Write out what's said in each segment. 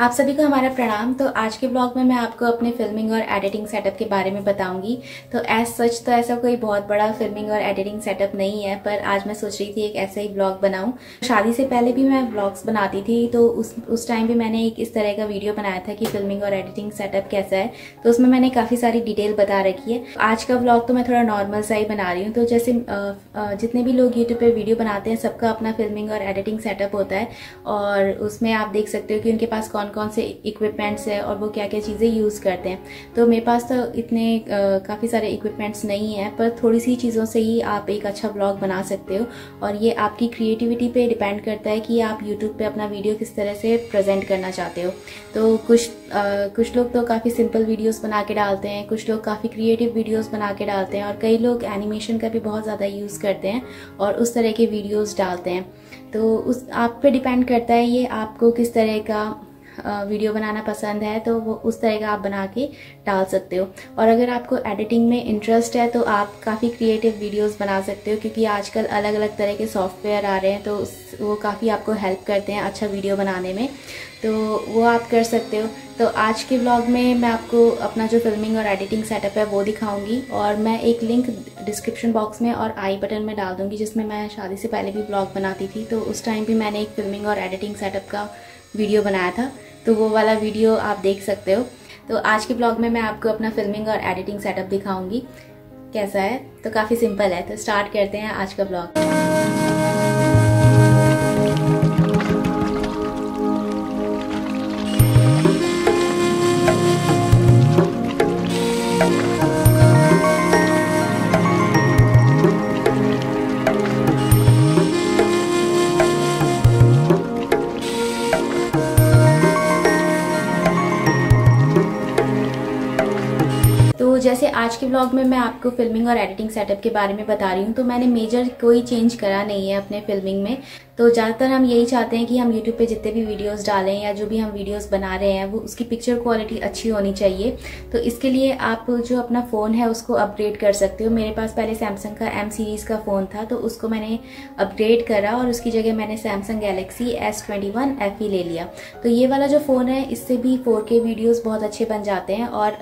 आप सभी को हमारा प्रणाम। तो आज के ब्लॉग में मैं आपको अपने फिल्मिंग और एडिटिंग सेटअप के बारे में बताऊंगी। तो एज सच तो ऐसा कोई बहुत बड़ा फिल्मिंग और एडिटिंग सेटअप नहीं है, पर आज मैं सोच रही थी एक ऐसा ही ब्लॉग बनाऊं। शादी से पहले भी मैं ब्लॉग्स बनाती थी, तो उस टाइम भी मैंने एक इस तरह का वीडियो बनाया था कि फिल्मिंग और एडिटिंग सेटअप कैसा है। तो उसमें मैंने काफ़ी सारी डिटेल बता रखी है। आज का ब्लॉग तो मैं थोड़ा नॉर्मल सा ही बना रही हूँ। तो जैसे जितने भी लोग यूट्यूब पर वीडियो बनाते हैं, सबका अपना फिल्मिंग और एडिटिंग सेटअप होता है, और उसमें आप देख सकते हो कि उनके पास कौन कौन से इक्विपमेंट्स है और वो क्या क्या चीज़ें यूज़ करते हैं। तो मेरे पास तो इतने काफ़ी सारे इक्विपमेंट्स नहीं है, पर थोड़ी सी चीज़ों से ही आप एक अच्छा ब्लॉग बना सकते हो। और ये आपकी क्रिएटिविटी पे डिपेंड करता है कि आप यूट्यूब पे अपना वीडियो किस तरह से प्रेजेंट करना चाहते हो। तो कुछ लोग तो काफ़ी सिंपल वीडियोस बना के डालते हैं, कुछ लोग काफ़ी क्रिएटिव वीडियोस बना के डालते हैं, और कई लोग एनिमेशन का भी बहुत ज़्यादा यूज़ करते हैं और उस तरह के वीडियोस डालते हैं। तो उस आप पे डिपेंड करता है ये आपको किस तरह का वीडियो बनाना पसंद है, तो वो उस तरह का आप बना के डाल सकते हो। और अगर आपको एडिटिंग में इंटरेस्ट है तो आप काफ़ी क्रिएटिव वीडियोस बना सकते हो, क्योंकि आजकल अलग अलग तरह के सॉफ्टवेयर आ रहे हैं, तो वो काफ़ी आपको हेल्प करते हैं अच्छा वीडियो बनाने में। तो वो आप कर सकते हो। तो आज के व्लॉग में मैं आपको अपना जो फिल्मिंग और एडिटिंग सेटअप है वो दिखाऊंगी, और मैं एक लिंक डिस्क्रिप्शन बॉक्स में और आई बटन में डाल दूंगी, जिसमें मैं शादी से पहले भी व्लॉग बनाती थी। तो उस टाइम भी मैंने एक फिल्मिंग और एडिटिंग सेटअप का वीडियो बनाया था, तो वो वाला वीडियो आप देख सकते हो। तो आज के ब्लॉग में मैं आपको अपना फिल्मिंग और एडिटिंग सेटअप दिखाऊंगी कैसा है। तो काफ़ी सिंपल है। तो स्टार्ट करते हैं आज का ब्लॉग। तो जैसे आज के व्लॉग में मैं आपको फिल्मिंग और एडिटिंग सेटअप के बारे में बता रही हूँ, तो मैंने मेजर कोई चेंज करा नहीं है अपने फिल्मिंग में। तो ज़्यादातर हम यही चाहते हैं कि हम यूट्यूब पे जितने भी वीडियोस डालें या जो भी हम वीडियोस बना रहे हैं, वो उसकी पिक्चर क्वालिटी अच्छी होनी चाहिए। तो इसके लिए आप जो अपना फ़ोन है उसको अपग्रेड कर सकते हो। मेरे पास पहले सैमसंग का M सीरीज़ का फ़ोन था, तो उसको मैंने अपग्रेड करा और उसकी जगह मैंने सैमसंग गैलेक्सी S21 FE ले लिया। तो ये वाला जो फ़ोन है, इससे भी 4K वीडियोज़ बहुत अच्छे बन जाते हैं। और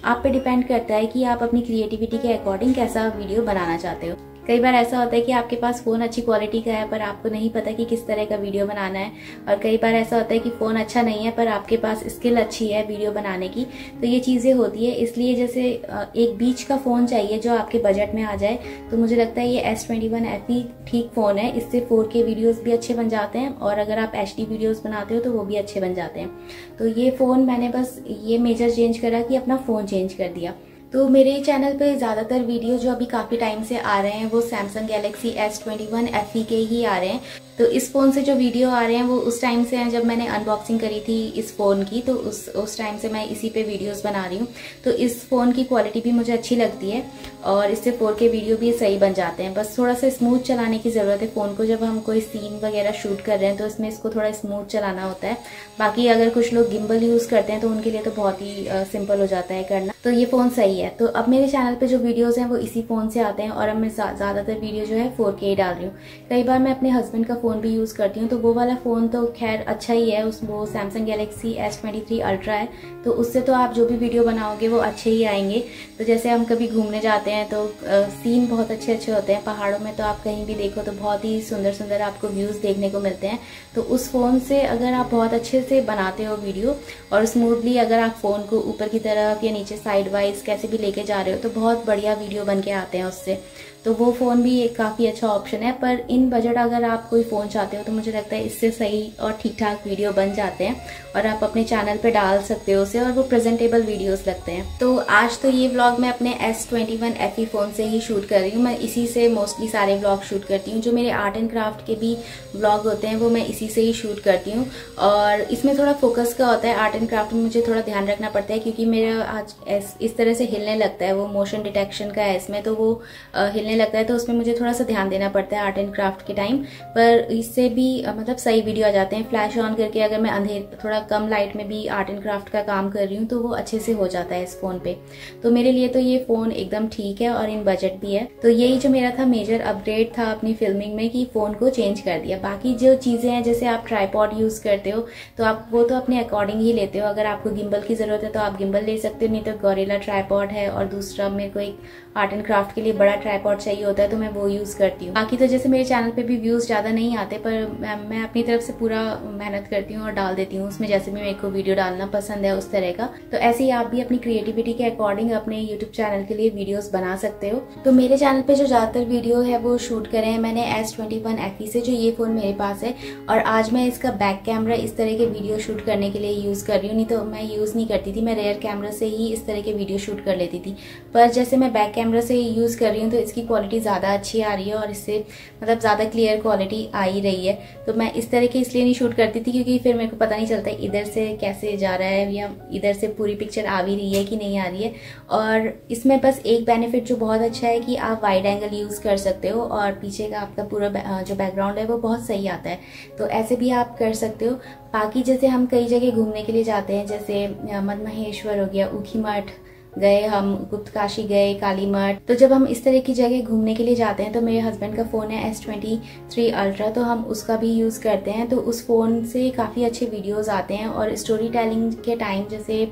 आप पे डिपेंड करता है कि आप अपनी क्रिएटिविटी के अकॉर्डिंग कैसा वीडियो बनाना चाहते हो। कई बार ऐसा होता है कि आपके पास फ़ोन अच्छी क्वालिटी का है, पर आपको नहीं पता कि किस तरह का वीडियो बनाना है। और कई बार ऐसा होता है कि फ़ोन अच्छा नहीं है, पर आपके पास स्किल अच्छी है वीडियो बनाने की। तो ये चीज़ें होती है। इसलिए जैसे एक बीच का फ़ोन चाहिए जो आपके बजट में आ जाए। तो मुझे लगता है ये S21 FE ठीक फ़ोन है। इससे 4K वीडियोज़ भी अच्छे बन जाते हैं, और अगर आप HD वीडियोज़ बनाते हो तो वो भी अच्छे बन जाते हैं। तो ये फ़ोन मैंने बस ये मेजर चेंज करा कि अपना फ़ोन चेंज कर दिया। तो मेरे चैनल पे ज़्यादातर वीडियो जो अभी काफ़ी टाइम से आ रहे हैं, वो सैमसंग गैलेक्सी S21 FE के ही आ रहे हैं। तो इस फ़ोन से जो वीडियो आ रहे हैं वो उस टाइम से हैं जब मैंने अनबॉक्सिंग करी थी इस फ़ोन की। तो उस टाइम से मैं इसी पे वीडियोस बना रही हूँ। तो इस फ़ोन की क्वालिटी भी मुझे अच्छी लगती है, और इससे 4K वीडियो भी सही बन जाते हैं। बस थोड़ा सा स्मूथ चलाने की ज़रूरत है फ़ोन को। जब हम कोई सीन वगैरह शूट कर रहे हैं तो इसमें इसको थोड़ा स्मूथ चलाना होता है। बाकी अगर कुछ लोग गिम्बल यूज़ करते हैं तो उनके लिए तो बहुत ही सिंपल हो जाता है करना। तो ये फ़ोन सही है। तो अब मेरे चैनल पे जो वीडियोस हैं वो इसी फ़ोन से आते हैं, और अब मैं ज़्यादातर वीडियो जो है 4K डाल रही हूँ। कई बार मैं अपने हस्बैंड का फ़ोन भी यूज़ करती हूँ, तो वो वाला फ़ोन तो खैर अच्छा ही है। वो सैमसंग गैलेक्सी S23 अल्ट्रा है, तो उससे तो आप जो भी वीडियो बनाओगे वो अच्छे ही आएंगे। तो जैसे हम कभी घूमने जाते हैं तो सीन बहुत अच्छे अच्छे होते हैं पहाड़ों में। तो आप कहीं भी देखो तो बहुत ही सुंदर सुंदर आपको व्यूज़ देखने को मिलते हैं। तो उस फ़ोन से अगर आप बहुत अच्छे से बनाते हो वीडियो, और स्मूथली अगर आप फ़ोन को ऊपर की तरफ या नीचे साइड वाइज कैसे भी लेके जा रहे हो, तो बहुत बढ़िया वीडियो बन के आते हैं उससे। तो वो फ़ोन भी एक काफ़ी अच्छा ऑप्शन है। पर इन बजट अगर आप कोई फ़ोन चाहते हो तो मुझे लगता है इससे सही और ठीक ठाक वीडियो बन जाते हैं, और आप अपने चैनल पे डाल सकते हो उसे, और वो प्रेजेंटेबल वीडियोस लगते हैं। तो आज तो ये व्लॉग मैं अपने S21 FE फ़ोन से ही शूट कर रही हूँ। मैं इसी से मोस्टली सारे व्लॉग शूट करती हूँ। जो मेरे आर्ट एंड क्राफ्ट के भी व्लॉग होते हैं वो मैं इसी से ही शूट करती हूँ। और इसमें थोड़ा फोकस का होता है। आर्ट एंड क्राफ्ट में मुझे थोड़ा ध्यान रखना पड़ता है, क्योंकि मेरा आज इस तरह से हिलने लगता है। वो मोशन डिटेक्शन का है इसमें, तो वो हिलने लगता है, तो उसमें मुझे थोड़ा सा ध्यान देना पड़ता है आर्ट एंड क्राफ्ट के टाइम। पर इससे भी मतलब सही वीडियो आ जाते हैं। फ्लैश ऑन करके अगर मैं थोड़ा कम लाइट में भी आर्ट एंड क्राफ्ट का काम कर रही हूँ तो वो अच्छे से हो जाता है इस फ़ोन पे। तो मेरे लिए तो ये फ़ोन एकदम ठीक है और इन बजट भी है। तो यही जो मेरा था मेजर अपग्रेड था अपनी फिल्मिंग में कि फ़ोन को चेंज कर दिया। बाकी जो चीज़ें हैं, जैसे आप ट्राइपॉड यूज़ करते हो तो आप वो तो अपने अकॉर्डिंग ही लेते हो। अगर आपको गिम्बल की ज़रूरत है तो आप गिम्बल ले सकते हो, नहीं तो गोरिल्ला ट्राइपॉड है। और दूसरा मेरे को एक आर्ट एंड क्राफ्ट के लिए बड़ा ट्राइपॉड चाहिए होता है तो मैं वो यूज़ करती हूँ। बाकी तो जैसे मेरे चैनल पे भी व्यूज़ ज़्यादा नहीं आते, पर मैं अपनी तरफ से पूरा मेहनत करती हूँ और डाल देती हूँ उसमें, जैसे भी मेरे को वीडियो डालना पसंद है उस तरह का। तो ऐसे ही आप भी अपनी क्रिएटिविटी के अकॉर्डिंग अपने यूट्यूब चैनल के लिए वीडियोस बना सकते हो। तो मेरे चैनल पे जो ज़्यादातर वीडियो है वो शूट करे हैं मैंने S21 FE से, जो ये फ़ोन मेरे पास है। और आज मैं इसका बैक कैमरा इस तरह के वीडियो शूट करने के लिए यूज़ कर रही हूँ, नहीं तो मैं यूज़ नहीं करती थी। मैं रेयर कैमरा से ही इस तरह के वीडियो शूट कर लेती थी, पर जैसे मैं बैक कैमरा से यूज़ कर रही हूँ तो इसकी क्वालिटी ज़्यादा अच्छी आ रही है और इससे मतलब ज़्यादा क्लियर क्वालिटी आ ही रही है। तो मैं इस तरह के इसलिए नहीं शूट करती थी क्योंकि फिर मेरे को पता नहीं चलता इधर से कैसे जा रहा है या इधर से पूरी पिक्चर आ भी रही है कि नहीं आ रही है। और इसमें बस एक बेनिफिट जो बहुत अच्छा है कि आप वाइड एंगल यूज़ कर सकते हो और पीछे का आपका पूरा जो बैकग्राउंड है वो बहुत सही आता है। तो ऐसे भी आप कर सकते हो। बाकी जैसे हम कई जगह घूमने के लिए जाते हैं, जैसे मदमहेश्वर हो गया, ऊखीमठ गए, हम गुप्तकाशी गए, काली मठ। तो जब हम इस तरह की जगह घूमने के लिए जाते हैं तो मेरे हस्बैंड का फ़ोन है S23 Ultra, तो हम उसका भी यूज़ करते हैं। तो उस फ़ोन से काफ़ी अच्छे वीडियोस आते हैं। और स्टोरी टेलिंग के टाइम जैसे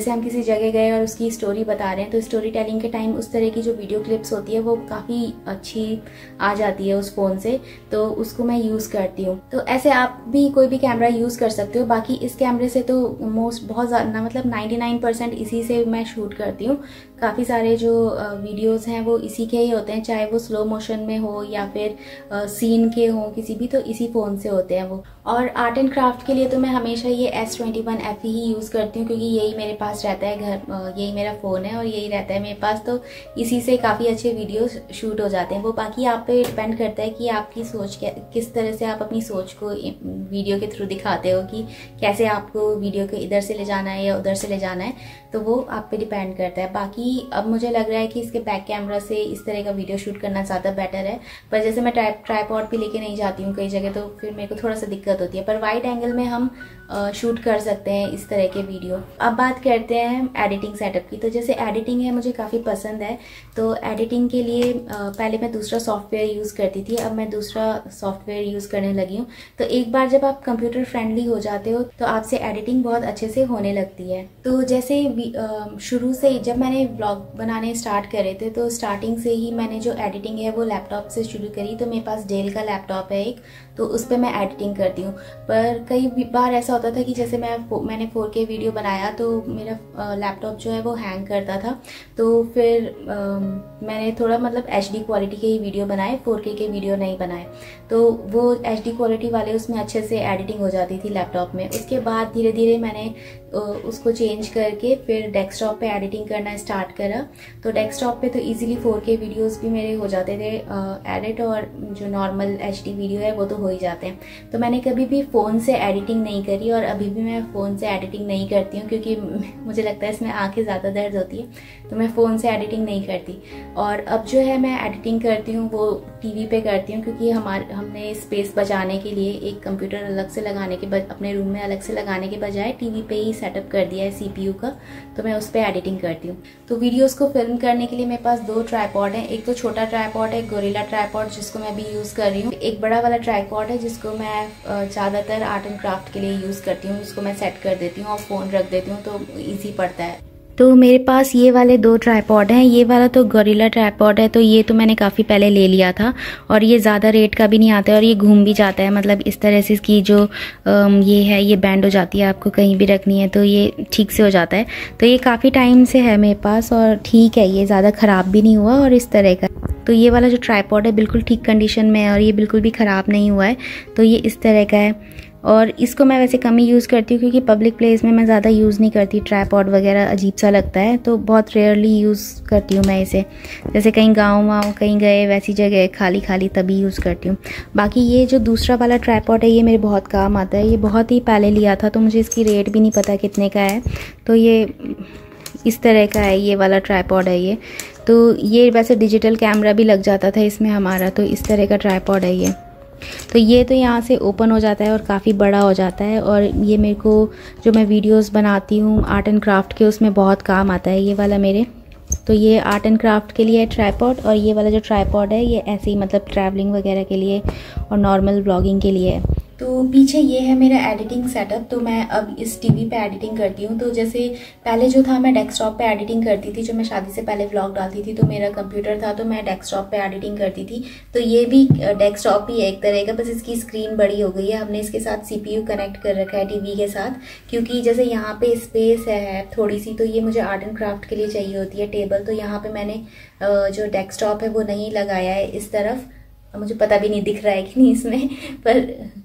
हम किसी जगह गए और उसकी स्टोरी बता रहे हैं तो स्टोरी टेलिंग के टाइम उस तरह की जो वीडियो क्लिप्स होती है वो काफ़ी अच्छी आ जाती है उस फ़ोन से, तो उसको मैं यूज़ करती हूँ। तो ऐसे आप भी कोई भी कैमरा यूज़ कर सकते हो। बाकी इस कैमरे से तो बहुत ज़्यादा मतलब 99% इसी से मैं शूट करती हूँ। काफ़ी सारे जो वीडियोस हैं वो इसी के ही होते हैं, चाहे वो स्लो मोशन में हो या फिर सीन के हो किसी भी, तो इसी फ़ोन से होते हैं वो। और आर्ट एंड क्राफ्ट के लिए तो मैं हमेशा ये S21 FE ही यूज़ करती हूँ क्योंकि यही मेरे पास रहता है घर, यही मेरा फ़ोन है और यही रहता है मेरे पास, तो इसी से काफ़ी अच्छे वीडियोस शूट हो जाते हैं। वो बाकी आप पे डिपेंड करता है कि आपकी सोच किस तरह से आप अपनी सोच को वीडियो के थ्रू दिखाते हो कि कैसे आपको वीडियो को इधर से ले जाना है या उधर से ले जाना है, तो वो आप पे डिपेंड करता है। बाकी अब मुझे लग रहा है कि इसके बैक कैमरा से इस तरह का वीडियो शूट करना ज़्यादा बेटर है। पर जैसे मैं ट्राइपॉड भी लेके नहीं जाती हूँ कई जगह, तो फिर मेरे को थोड़ा सा दिक्कत होती है। पर वाइड एंगल में हम शूट कर सकते हैं इस तरह के वीडियो। अब बात करते हैं एडिटिंग सेटअप की। तो जैसे एडिटिंग है मुझे काफ़ी पसंद है, तो एडिटिंग के लिए पहले मैं दूसरा सॉफ्टवेयर यूज़ करती थी, अब मैं दूसरा सॉफ्टवेयर यूज़ करने लगी हूँ। तो एक बार जब आप कंप्यूटर फ्रेंडली हो जाते हो तो आपसे एडिटिंग बहुत अच्छे से होने लगती है। तो जैसे शुरू से जब मैंने व्लॉग बनाने स्टार्ट करे थे तो स्टार्टिंग से ही मैंने जो एडिटिंग है वो लैपटॉप से शुरू करी। तो मेरे पास डेल का लैपटॉप है एक, तो उस पर मैं एडिटिंग करती हूँ। पर कई बार ऐसा होता था कि जैसे मैंने 4K वीडियो बनाया तो मेरा लैपटॉप जो है वो हैंग करता था, तो फिर मैंने थोड़ा मतलब HD क्वालिटी के ही वीडियो बनाए, 4K के वीडियो नहीं बनाए। तो वो HD क्वालिटी वाले उसमें अच्छे से एडिटिंग हो जाती थी लैपटॉप में। उसके बाद धीरे धीरे मैंने उसको चेंज करके फिर डेस्कटॉप पे एडिटिंग करना स्टार्ट करा। तो डेस्कटॉप पे तो इजीली 4K वीडियोस भी मेरे हो जाते थे एडिट, और जो नॉर्मल HD वीडियो है वो तो हो ही जाते हैं। तो मैंने कभी भी फ़ोन से एडिटिंग नहीं करी और अभी भी मैं फ़ोन से एडिटिंग नहीं करती हूँ क्योंकि मुझे लगता है इसमें आंखें ज़्यादा दर्द होती है, तो मैं फ़ोन से एडिटिंग नहीं करती। और अब जो है मैं एडिटिंग करती हूँ वो TV पे करती हूँ क्योंकि हमने स्पेस बचाने के लिए एक कंप्यूटर अलग से लगाने के अपने रूम में अलग से लगाने के बजाय TV पे ही सेटअप कर दिया है CPU का, तो मैं उस पर एडिटिंग करती हूँ। तो वीडियोस को फिल्म करने के लिए मेरे पास 2 ट्राइपॉड हैं। एक तो छोटा ट्राइपॉड है गोरिल्ला ट्राइपॉड जिसको मैं अभी यूज़ कर रही हूँ, एक बड़ा वाला ट्राइपॉड है जिसको मैं ज़्यादातर आर्ट एंड क्राफ्ट के लिए यूज़ करती हूँ। उसको मैं सेट कर देती हूँ और फ़ोन रख देती हूँ तो ईजी पड़ता है। तो मेरे पास ये वाले 2 ट्राइपॉड हैं। ये वाला तो गोरिल्ला ट्राइपॉड है, तो ये तो मैंने काफ़ी पहले ले लिया था और ये ज़्यादा रेट का भी नहीं आता है और ये घूम भी जाता है, मतलब इस तरह से इसकी जो ये है ये बैंड हो जाती है, आपको कहीं भी रखनी है तो ये ठीक से हो जाता है। तो ये काफ़ी टाइम से है मेरे पास और ठीक है, ये ज़्यादा ख़राब भी नहीं हुआ और इस तरह का। तो ये वाला जो ट्राइपॉड है बिल्कुल ठीक कंडीशन में है और ये बिल्कुल भी ख़राब नहीं हुआ है, तो ये इस तरह का है। और इसको मैं वैसे कम ही यूज़ करती हूँ क्योंकि पब्लिक प्लेस में मैं ज़्यादा यूज़ नहीं करती, ट्राइपॉड वगैरह अजीब सा लगता है, तो बहुत रेयरली यूज़ करती हूँ मैं इसे। जैसे कहीं गाँव वाँव कहीं गए वैसी जगह खाली खाली तभी यूज़ करती हूँ। बाकी ये जो दूसरा वाला ट्राइपॉड है ये मेरे बहुत काम आता है, ये बहुत ही पहले लिया था तो मुझे इसकी रेट भी नहीं पता कितने का है। तो ये इस तरह का है, ये वाला ट्राइपॉड है ये। तो ये वैसे डिजिटल कैमरा भी लग जाता था इसमें हमारा, तो इस तरह का ट्राइपॉड है ये। तो ये तो यहाँ से ओपन हो जाता है और काफ़ी बड़ा हो जाता है, और ये मेरे को जो मैं वीडियोस बनाती हूँ आर्ट एंड क्राफ्ट के, उसमें बहुत काम आता है ये वाला मेरे। तो ये आर्ट एंड क्राफ्ट के लिए है ट्राइपॉड, और ये वाला जो ट्राइपॉड है ये ऐसे ही मतलब ट्रैवलिंग वगैरह के लिए और नॉर्मल व्लॉगिंग के लिए है। तो पीछे ये है मेरा एडिटिंग सेटअप। तो मैं अब इस टीवी पे एडिटिंग करती हूँ। तो जैसे पहले जो था मैं डेस्कटॉप पे एडिटिंग करती थी, जो मैं शादी से पहले व्लॉग डालती थी, तो मेरा कंप्यूटर था तो मैं डेस्कटॉप पे एडिटिंग करती थी। तो ये भी डेस्कटॉप ही है एक तरह का, बस इसकी स्क्रीन बड़ी हो गई है। हमने इसके साथ CPU कनेक्ट कर रखा है टीवी के साथ, क्योंकि जैसे यहाँ पे स्पेस है थोड़ी सी, तो ये मुझे आर्ट एंड क्राफ्ट के लिए चाहिए होती है टेबल। तो यहाँ पे मैंने जो डेस्कटॉप है वो नहीं लगाया है इस तरफ। मुझे पता भी नहीं दिख रहा है कि नहीं इसमें, पर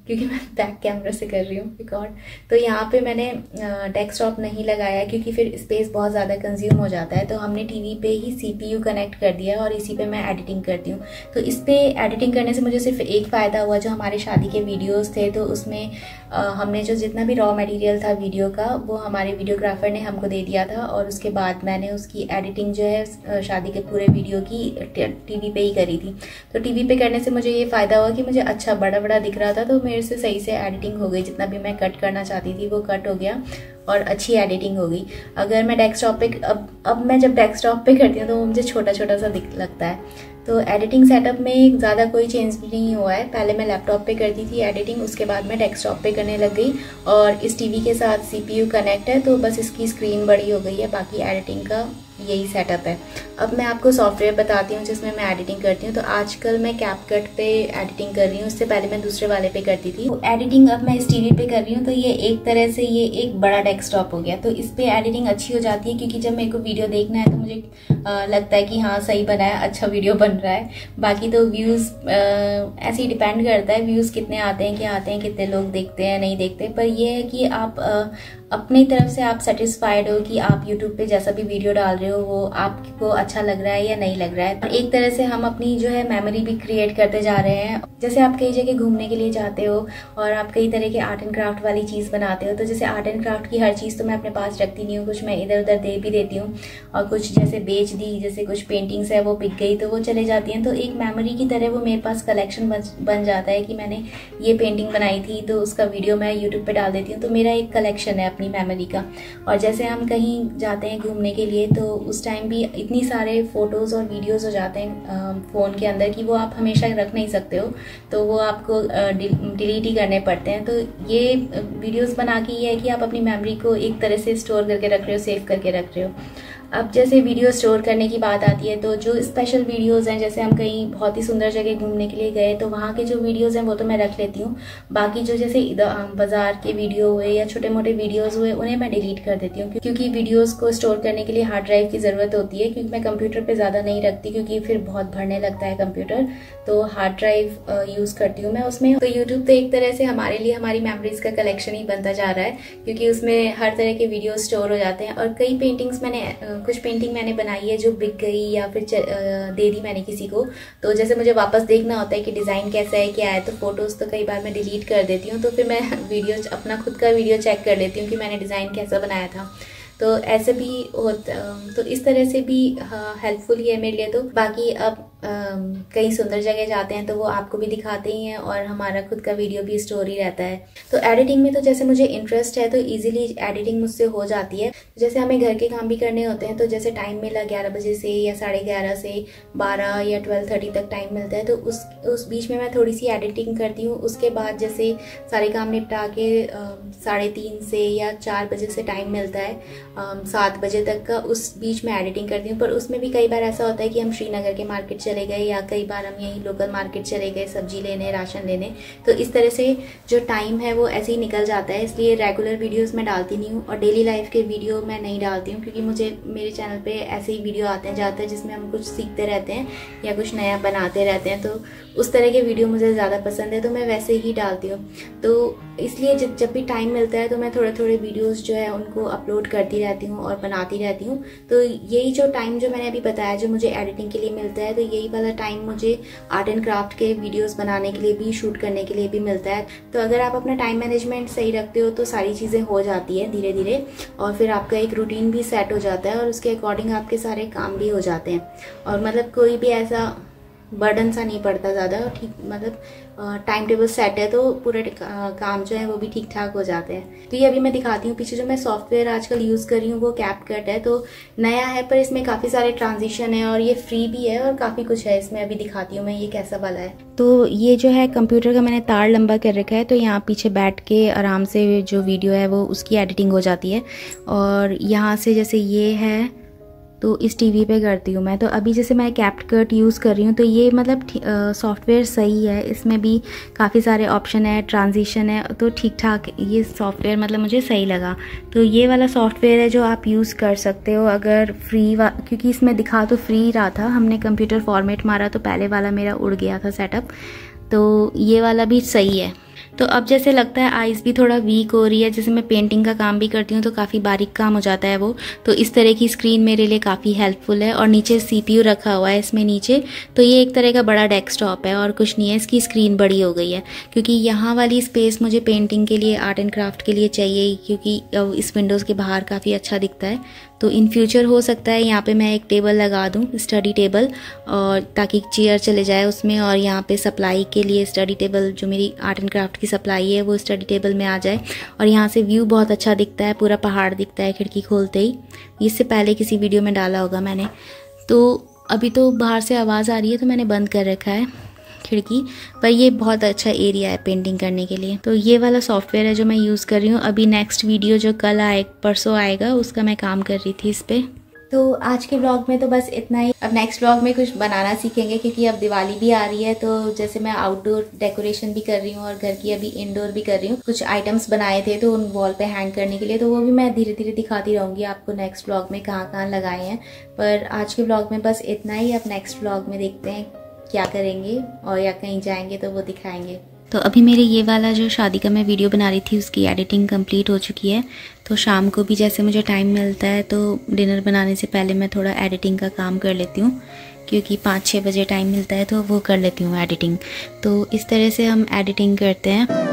क्योंकि मैं बैक कैमरा से कर रही हूँ रिकॉर्ड, तो यहाँ पे मैंने डेस्कटॉप नहीं लगाया क्योंकि फिर स्पेस बहुत ज़्यादा कंज्यूम हो जाता है। तो हमने टीवी पे ही CPU कनेक्ट कर दिया और इसी पे मैं एडिटिंग करती हूँ। तो इस पे एडिटिंग करने से मुझे सिर्फ एक फ़ायदा हुआ, जो हमारे शादी के वीडियोज़ थे तो उसमें हमने जो जितना भी रॉ मटेरियल था वीडियो का वो हमारे वीडियोग्राफर ने हमको दे दिया था, और उसके बाद मैंने उसकी एडिटिंग जो है शादी के पूरे वीडियो की टीवी पे ही करी थी। तो टीवी पे करने से मुझे ये फ़ायदा हुआ कि मुझे अच्छा बड़ा बड़ा दिख रहा था, तो मेरे से सही से एडिटिंग हो गई। जितना भी मैं कट करना चाहती थी वो कट हो गया और अच्छी एडिटिंग हो गई। अगर मैं डेस्कटॉप पे अब मैं जब डेस्कटॉप पे करती हूँ तो वो मुझे छोटा छोटा सा लगता है। तो एडिटिंग सेटअप में ज़्यादा कोई चेंज भी नहीं हुआ है। पहले मैं लैपटॉप पे करती थी एडिटिंग, उसके बाद मैं डेस्कटॉप पे करने लग गई, और इस टीवी के साथ CPU कनेक्ट है तो बस इसकी स्क्रीन बड़ी हो गई है। बाकी एडिटिंग का यही सेटअप है। अब मैं आपको सॉफ्टवेयर बताती हूँ जिसमें मैं एडिटिंग करती हूँ। तो आजकल मैं कैपकट पे एडिटिंग कर रही हूँ, इससे पहले मैं दूसरे वाले पे करती थी। तो एडिटिंग अब मैं इस टीवी पे कर रही हूँ, तो ये एक तरह से ये एक बड़ा डेस्कटॉप हो गया। तो इस पे एडिटिंग अच्छी हो जाती है, क्योंकि जब मेरे को वीडियो देखना है तो मुझे लगता है कि हाँ सही बना है, अच्छा वीडियो बन रहा है। बाकी तो व्यूज़ ऐसे ही डिपेंड करता है, व्यूज़ कितने आते हैं, क्या आते हैं, कितने लोग देखते हैं नहीं देखते। पर यह है कि आप अपनी तरफ से आप सेटिस्फाइड हो कि आप YouTube पे जैसा भी वीडियो डाल रहे हो वो आपको अच्छा लग रहा है या नहीं लग रहा है। एक तरह से हम अपनी जो है मेमोरी भी क्रिएट करते जा रहे हैं। जैसे आप कई जगह घूमने के लिए जाते हो और आप कई तरह के आर्ट एंड क्राफ्ट वाली चीज़ बनाते हो, तो जैसे आर्ट एंड क्राफ्ट की हर चीज़ तो मैं अपने पास रखती नहीं हूँ, कुछ मैं इधर उधर दे भी देती हूँ, और कुछ जैसे बेच दी, जैसे कुछ पेंटिंग्स है वो बिक गई तो वो चले जाती हैं। तो एक मेमोरी की तरह वो मेरे पास कलेक्शन बन जाता है कि मैंने ये पेंटिंग बनाई थी तो उसका वीडियो मैं यूट्यूब पे डाल देती हूँ। तो मेरा एक कलेक्शन है अपनी मेमोरी का। और जैसे हम कहीं जाते हैं घूमने के लिए तो उस टाइम भी इतनी सारे फ़ोटोज़ और वीडियोज़ हो जाते हैं फ़ोन के अंदर कि वो आप हमेशा रख नहीं सकते हो, तो वो आपको डिलीट ही करने पड़ते हैं। तो ये वीडियोज़ बना के ये है कि आप अपनी मेमोरी को एक तरह से स्टोर करके रख रहे हो, सेव करके रख रहे हो। अब जैसे वीडियो स्टोर करने की बात आती है तो जो स्पेशल वीडियोज़ हैं, जैसे हम कहीं बहुत ही सुंदर जगह घूमने के लिए गए तो वहाँ के जो वीडियोज़ हैं वो तो मैं रख लेती हूँ। बाकी जो जैसे बाज़ार के वीडियो हुए या छोटे मोटे वीडियोज़ हुए उन्हें मैं डिलीट कर देती हूँ, क्योंकि वीडियोज़ को स्टोर करने के लिए हार्ड ड्राइव की ज़रूरत होती है। क्योंकि मैं कंप्यूटर पर ज़्यादा नहीं रखती, क्योंकि फिर बहुत भरने लगता है कंप्यूटर, तो हार्ड ड्राइव यूज़ करती हूँ मैं उसमें। तो यूट्यूब तो एक तरह से हमारे लिए हमारी मेमोरीज का कलेक्शन ही बनता जा रहा है, क्योंकि उसमें हर तरह के वीडियो स्टोर हो जाते हैं। और कई पेंटिंग्स कुछ पेंटिंग मैंने बनाई है जो बिक गई या फिर दे दी मैंने किसी को, तो जैसे मुझे वापस देखना होता है कि डिज़ाइन कैसा है क्या है, तो फोटोज़ तो कई बार मैं डिलीट कर देती हूँ। तो फिर मैं वीडियो अपना खुद का वीडियो चेक कर लेती हूँ कि मैंने डिज़ाइन कैसा बनाया था। तो ऐसे भी होता, तो इस तरह से भी हेल्पफुल ही है मेरे लिए। तो बाकी अब कई सुंदर जगह जाते हैं तो वो आपको भी दिखाते ही हैं और हमारा खुद का वीडियो भी स्टोर ही रहता है। तो एडिटिंग में तो जैसे मुझे इंटरेस्ट है तो इजीली एडिटिंग मुझसे हो जाती है। जैसे हमें घर के काम भी करने होते हैं तो जैसे टाइम मिला 11 बजे से या 11:30 से 12 या 12:30 तक टाइम मिलता है, तो उस बीच में मैं थोड़ी सी एडिटिंग करती हूँ। उसके बाद जैसे सारे काम निपटा के 3:30 से या 4 बजे से टाइम मिलता है 7 बजे तक का, उस बीच में एडिटिंग करती हूँ। पर उसमें भी कई बार ऐसा होता है कि हम श्रीनगर के मार्केट चले गए या कई बार हम यहीं लोकल मार्केट चले गए सब्जी लेने, राशन लेने, तो इस तरह से जो टाइम है वो ऐसे ही निकल जाता है। इसलिए रेगुलर वीडियोस मैं डालती नहीं हूँ और डेली लाइफ के वीडियो मैं नहीं डालती हूँ, क्योंकि मुझे मेरे चैनल पे ऐसे ही वीडियो आते हैं ज़्यादातर जिसमें हम कुछ सीखते रहते हैं या कुछ नया बनाते रहते हैं, तो उस तरह के वीडियो मुझे ज़्यादा पसंद है तो मैं वैसे ही डालती हूँ। तो इसलिए जब भी टाइम मिलता है तो मैं थोड़े थोड़े वीडियोस जो है उनको अपलोड करती रहती हूँ और बनाती रहती हूँ। तो यही जो टाइम जो मैंने अभी बताया जो मुझे एडिटिंग के लिए मिलता है, तो यही वाला टाइम मुझे आर्ट एंड क्राफ्ट के वीडियोस बनाने के लिए भी, शूट करने के लिए भी मिलता है। तो अगर आप अपना टाइम मैनेजमेंट सही रखते हो तो सारी चीज़ें हो जाती है धीरे धीरे, और फिर आपका एक रूटीन भी सेट हो जाता है और उसके अकॉर्डिंग आपके सारे काम भी हो जाते हैं, और मतलब कोई भी ऐसा बर्डन सा नहीं पड़ता ज़्यादा। ठीक मतलब टाइम टेबल सेट है तो पूरे काम जो है वो भी ठीक ठाक हो जाते हैं। तो ये अभी मैं दिखाती हूँ। पीछे जो मैं सॉफ्टवेयर आजकल यूज़ कर रही हूँ वो कैपकट है, तो नया है पर इसमें काफ़ी सारे ट्रांजिशन है और ये फ्री भी है और काफ़ी कुछ है इसमें। अभी दिखाती हूँ मैं ये कैसा वाला है। तो ये जो है कंप्यूटर का मैंने तार लंबा कर रखा है, तो यहाँ पीछे बैठ के आराम से जो वीडियो है वो उसकी एडिटिंग हो जाती है। और यहाँ से जैसे ये है तो इस टीवी पे करती हूँ मैं। तो अभी जैसे मैं कैपकट यूज़ कर रही हूँ तो ये मतलब सॉफ्टवेयर सही है, इसमें भी काफ़ी सारे ऑप्शन है, ट्रांजिशन है, तो ठीक ठाक ये सॉफ्टवेयर मतलब मुझे सही लगा। तो ये वाला सॉफ्टवेयर है जो आप यूज़ कर सकते हो अगर फ्री क्योंकि इसमें दिखा तो फ्री रहा था, हमने कंप्यूटर फॉर्मेट मारा तो पहले वाला मेरा उड़ गया था सेटअप, तो ये वाला भी सही है। तो अब जैसे लगता है आइज़ भी थोड़ा वीक हो रही है, जैसे मैं पेंटिंग का काम भी करती हूँ तो काफ़ी बारीक काम हो जाता है वो, तो इस तरह की स्क्रीन मेरे लिए काफ़ी हेल्पफुल है। और नीचे CPU रखा हुआ है इसमें नीचे, तो ये एक तरह का बड़ा डेस्कटॉप है और कुछ नहीं है, इसकी स्क्रीन बड़ी हो गई है क्योंकि यहाँ वाली स्पेस मुझे पेंटिंग के लिए, आर्ट एंड क्राफ्ट के लिए चाहिए, क्योंकि इस विंडोज़ के बाहर काफ़ी अच्छा दिखता है। तो इन फ्यूचर हो सकता है यहाँ पे मैं एक टेबल लगा दूँ, स्टडी टेबल, और ताकि चेयर चले जाए उसमें, और यहाँ पे सप्लाई के लिए स्टडी टेबल, जो मेरी आर्ट एंड क्राफ्ट की सप्लाई है वो स्टडी टेबल में आ जाए। और यहाँ से व्यू बहुत अच्छा दिखता है, पूरा पहाड़ दिखता है खिड़की खोलते ही। इससे पहले किसी वीडियो में डाला होगा मैंने। तो अभी तो बाहर से आवाज़ आ रही है तो मैंने बंद कर रखा है खिड़की, पर ये बहुत अच्छा एरिया है पेंटिंग करने के लिए। तो ये वाला सॉफ्टवेयर है जो मैं यूज़ कर रही हूँ। अभी नेक्स्ट वीडियो जो कल परसों आएगा उसका मैं काम कर रही थी इस पर। तो आज के व्लॉग में तो बस इतना ही। अब नेक्स्ट व्लॉग में कुछ बनाना सीखेंगे क्योंकि अब दिवाली भी आ रही है, तो जैसे मैं आउटडोर डेकोरेशन भी कर रही हूँ और घर की अभी इंडोर भी कर रही हूँ। कुछ आइटम्स बनाए थे तो उन वॉल पे हैंग करने के लिए, तो वो भी मैं धीरे धीरे दिखाती रहूँगी आपको नेक्स्ट व्लॉग में कहाँ कहाँ लगाए हैं। पर आज के व्लॉग में बस इतना ही। अब नेक्स्ट व्लॉग में देखते हैं क्या करेंगे, और या कहीं जाएंगे तो वो दिखाएंगे। तो अभी मेरे ये वाला जो शादी का मैं वीडियो बना रही थी उसकी एडिटिंग कंप्लीट हो चुकी है। तो शाम को भी जैसे मुझे टाइम मिलता है तो डिनर बनाने से पहले मैं थोड़ा एडिटिंग का काम कर लेती हूँ, क्योंकि 5-6 बजे टाइम मिलता है तो वो कर लेती हूँ एडिटिंग। तो इस तरह से हम एडिटिंग करते हैं।